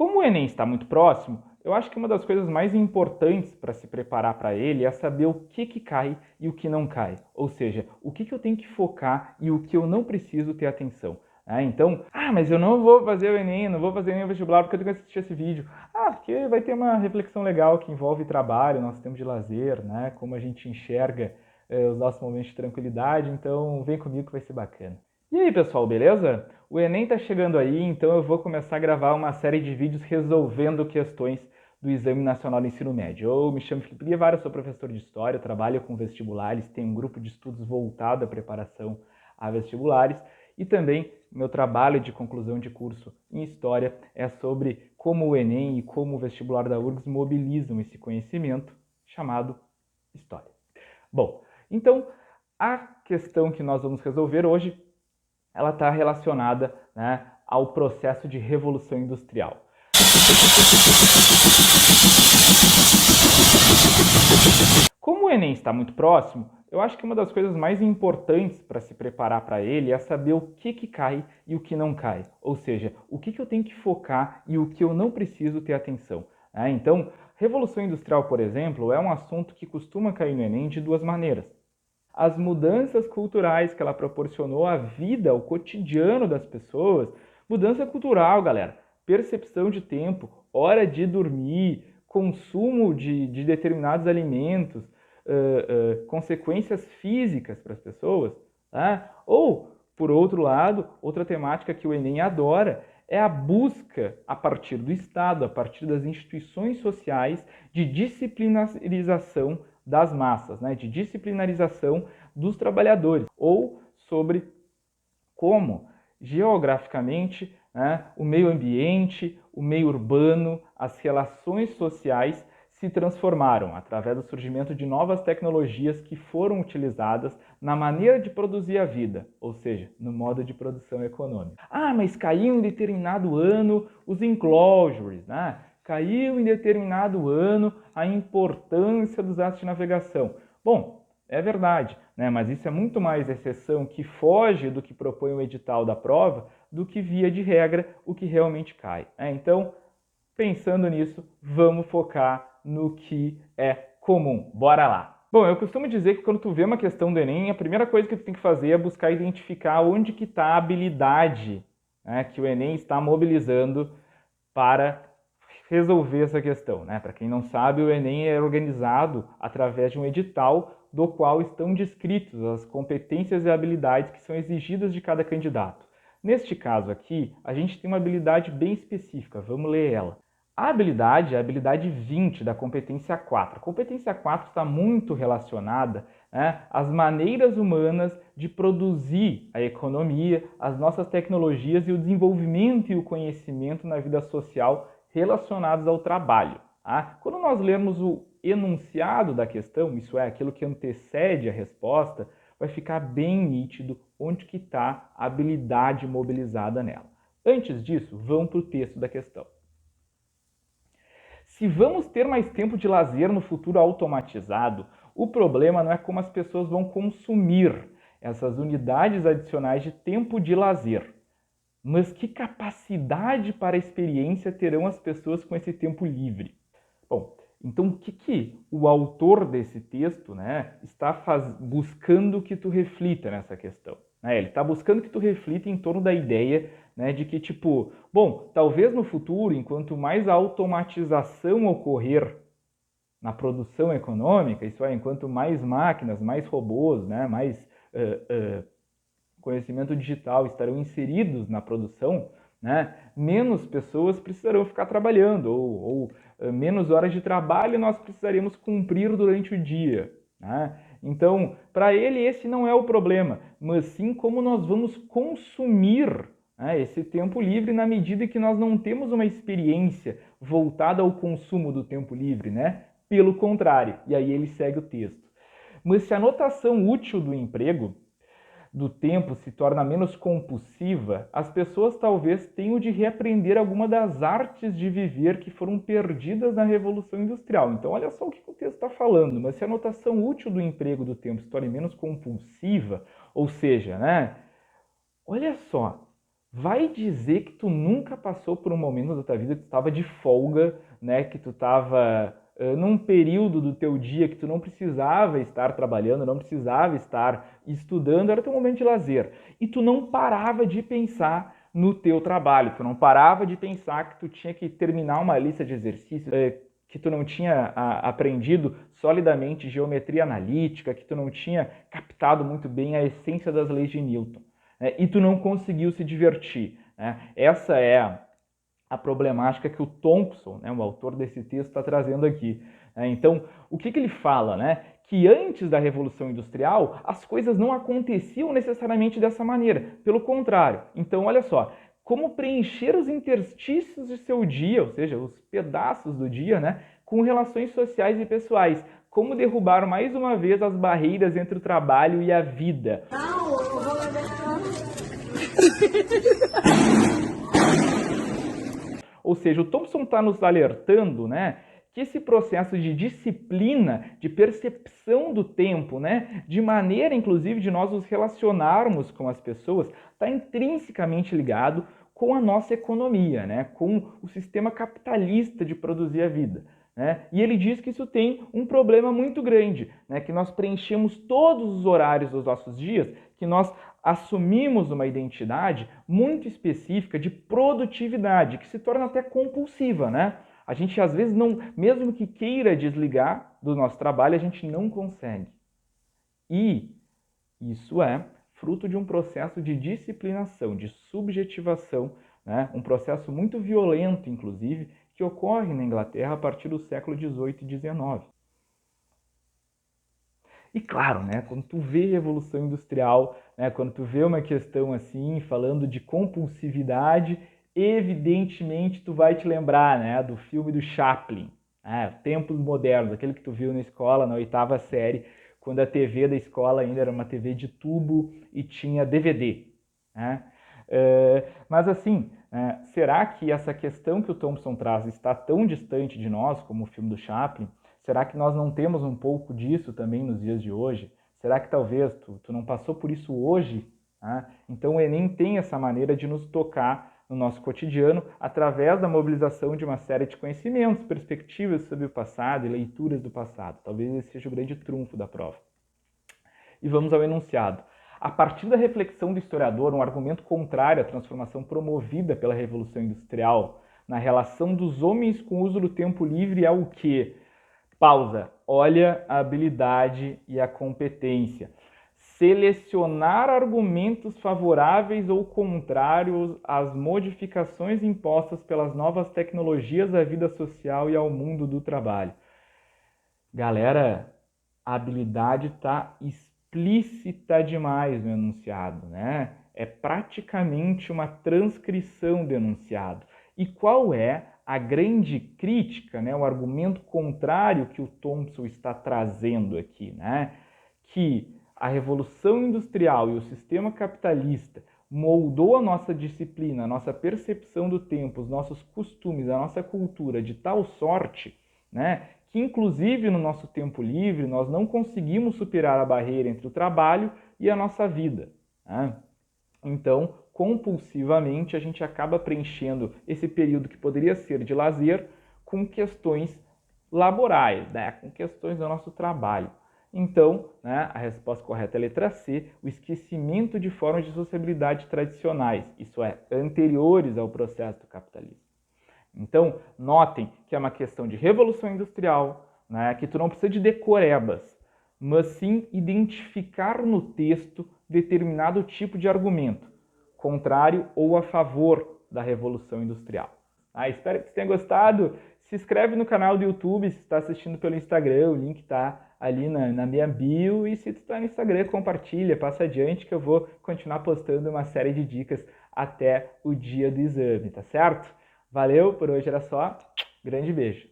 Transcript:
Como o Enem está muito próximo, eu acho que uma das coisas mais importantes para se preparar para ele é saber o que cai e o que não cai. Ou seja, o que eu tenho que focar e o que eu não preciso ter atenção. Então, mas eu não vou fazer o Enem, não vou fazer nem o vestibular porque eu tenho que assistir esse vídeo. Porque vai ter uma reflexão legal que envolve trabalho, nosso tempo de lazer, né? Como a gente enxerga os nossos momentos de tranquilidade. Então, vem comigo que vai ser bacana. E aí, pessoal, beleza? O Enem tá chegando aí, então eu vou começar a gravar uma série de vídeos resolvendo questões do Exame Nacional do Ensino Médio. Eu me chamo Felipe Guevara, sou professor de História, trabalho com vestibulares, tenho um grupo de estudos voltado à preparação a vestibulares e também meu trabalho de conclusão de curso em História é sobre como o Enem e como o vestibular da URGS mobilizam esse conhecimento chamado História. Bom, então a questão que nós vamos resolver hoje ela está relacionada, né, ao processo de revolução industrial. Como o Enem está muito próximo, eu acho que uma das coisas mais importantes para se preparar para ele é saber o que cai e o que não cai. Ou seja, o que eu tenho que focar e o que eu não preciso ter atenção. Então, revolução industrial, por exemplo, é um assunto que costuma cair no Enem de duas maneiras. As mudanças culturais que ela proporcionou à vida, ao cotidiano das pessoas. Mudança cultural, galera. Percepção de tempo, hora de dormir, consumo de determinados alimentos, consequências físicas para as pessoas. Tá? Ou, por outro lado, outra temática que o Enem adora é a busca, a partir do Estado, a partir das instituições sociais, de disciplinarização das massas, né? De disciplinarização dos trabalhadores, ou sobre como, geograficamente, né, o meio ambiente, o meio urbano, as relações sociais se transformaram através do surgimento de novas tecnologias que foram utilizadas na maneira de produzir a vida, ou seja, no modo de produção econômica. Mas caiu em determinado ano os enclosures, né? Caiu em determinado ano a importância dos atos de navegação. Bom, é verdade, né? Mas isso é muito mais exceção que foge do que propõe o edital da prova do que, via de regra, o que realmente cai. Então, pensando nisso, vamos focar no que é comum. Bora lá! Bom, eu costumo dizer que quando tu vê uma questão do Enem, a primeira coisa que tu tem que fazer é buscar identificar onde que está a habilidade, né, que o Enem está mobilizando para resolver essa questão, né? Para quem não sabe, o Enem é organizado através de um edital do qual estão descritos as competências e habilidades que são exigidas de cada candidato. Neste caso aqui, a gente tem uma habilidade bem específica, vamos ler ela. A habilidade é a habilidade 20 da competência 4. A competência 4 está muito relacionada, né, às maneiras humanas de produzir a economia, as nossas tecnologias e o desenvolvimento e o conhecimento na vida social relacionados ao trabalho. Tá? Quando nós lermos o enunciado da questão, isso é, aquilo que antecede a resposta, vai ficar bem nítido onde que está a habilidade mobilizada nela. Antes disso, vamos para o texto da questão. Se vamos ter mais tempo de lazer no futuro automatizado, o problema não é como as pessoas vão consumir essas unidades adicionais de tempo de lazer, mas que capacidade para a experiência terão as pessoas com esse tempo livre? Bom, então o que o autor desse texto, né, está buscando que tu reflita nessa questão? Ele está buscando que tu reflita em torno da ideia, né, de que, tipo, bom, talvez no futuro, enquanto mais a automatização ocorrer na produção econômica, isso é, enquanto mais máquinas, mais robôs, né, mais conhecimento digital estarão inseridos na produção, né, menos pessoas precisarão ficar trabalhando, ou menos horas de trabalho nós precisaremos cumprir durante o dia. Né? Então, para ele esse não é o problema, mas sim como nós vamos consumir, né, esse tempo livre na medida que nós não temos uma experiência voltada ao consumo do tempo livre, né? Pelo contrário, e aí ele segue o texto. Mas se a notação útil do emprego do tempo se torna menos compulsiva, as pessoas talvez tenham de reaprender alguma das artes de viver que foram perdidas na Revolução Industrial. Então, olha só o que o texto está falando. Mas se a notação útil do emprego do tempo se torna menos compulsiva, ou seja, né? Olha só, Vai dizer que tu nunca passou por um momento da tua vida que tu estava de folga, né? Que tu estava num período do teu dia que tu não precisava estar trabalhando, não precisava estar estudando, era teu momento de lazer. E tu não parava de pensar no teu trabalho, tu não parava de pensar que tu tinha que terminar uma lista de exercícios, que tu não tinha aprendido solidamente geometria analítica, que tu não tinha captado muito bem a essência das leis de Newton, né? E tu não conseguiu se divertir, né? Essa é a problemática que o Thompson, né, o autor desse texto, está trazendo aqui. Então, o que ele fala? Né? Que antes da Revolução Industrial, as coisas não aconteciam necessariamente dessa maneira. Pelo contrário. Então, olha só, como preencher os interstícios de seu dia, ou seja, os pedaços do dia, né, com relações sociais e pessoais. Como derrubar mais uma vez as barreiras entre o trabalho e a vida. Ou seja, o Thompson está nos alertando, né, que esse processo de disciplina, de percepção do tempo, né, de maneira, inclusive, de nós nos relacionarmos com as pessoas, está intrinsecamente ligado com a nossa economia, né, com o sistema capitalista de produzir a vida. Né? E ele diz que isso tem um problema muito grande, né? Que nós preenchemos todos os horários dos nossos dias, que nós assumimos uma identidade muito específica de produtividade, que se torna até compulsiva, né? A gente às vezes não, mesmo que queira desligar do nosso trabalho, a gente não consegue. E isso é fruto de um processo de disciplinação, de subjetivação, né? Um processo muito violento, inclusive, que ocorre na Inglaterra a partir do século XVIII e XIX. E claro, né, quando tu vê Revolução Industrial, né, quando tu vê uma questão assim, falando de compulsividade, evidentemente tu vai te lembrar, né, do filme do Chaplin, né, Tempos Modernos, aquele que tu viu na escola, na 8ª série, quando a TV da escola ainda era uma TV de tubo e tinha DVD. Né? Mas assim, será que essa questão que o Thompson traz está tão distante de nós como o filme do Chaplin? Será que nós não temos um pouco disso também nos dias de hoje? Será que talvez tu não passou por isso hoje? Né? Então o Enem tem essa maneira de nos tocar no nosso cotidiano através da mobilização de uma série de conhecimentos, perspectivas sobre o passado e leituras do passado. Talvez esse seja o grande trunfo da prova. E vamos ao enunciado. A partir da reflexão do historiador, um argumento contrário à transformação promovida pela Revolução Industrial na relação dos homens com o uso do tempo livre é o quê? Pausa. Olha a habilidade e a competência. Selecionar argumentos favoráveis ou contrários às modificações impostas pelas novas tecnologias à vida social e ao mundo do trabalho. Galera, a habilidade está explícita demais no enunciado, né? É praticamente uma transcrição do enunciado. E qual é a grande crítica, né, o argumento contrário que o Thompson está trazendo aqui, né? Que a Revolução Industrial e o sistema capitalista moldou a nossa disciplina, a nossa percepção do tempo, os nossos costumes, a nossa cultura de tal sorte, né, que inclusive no nosso tempo livre nós não conseguimos superar a barreira entre o trabalho e a nossa vida. Né? Então, compulsivamente, a gente acaba preenchendo esse período que poderia ser de lazer com questões laborais, né? Com questões do nosso trabalho. Então, né, a resposta correta é a letra C, o esquecimento de formas de sociabilidade tradicionais, isso é, anteriores ao processo do capitalismo. Então, notem que é uma questão de revolução industrial, né, que tu não precisa de decorebas, mas sim identificar no texto determinado tipo de argumento, contrário ou a favor da revolução industrial. Espero que você tenha gostado. Se inscreve no canal do YouTube se está assistindo pelo Instagram, o link está ali na minha bio. E se tu está no Instagram, compartilha, passa adiante que eu vou continuar postando uma série de dicas até o dia do exame, tá certo? Valeu, por hoje era só. Grande beijo.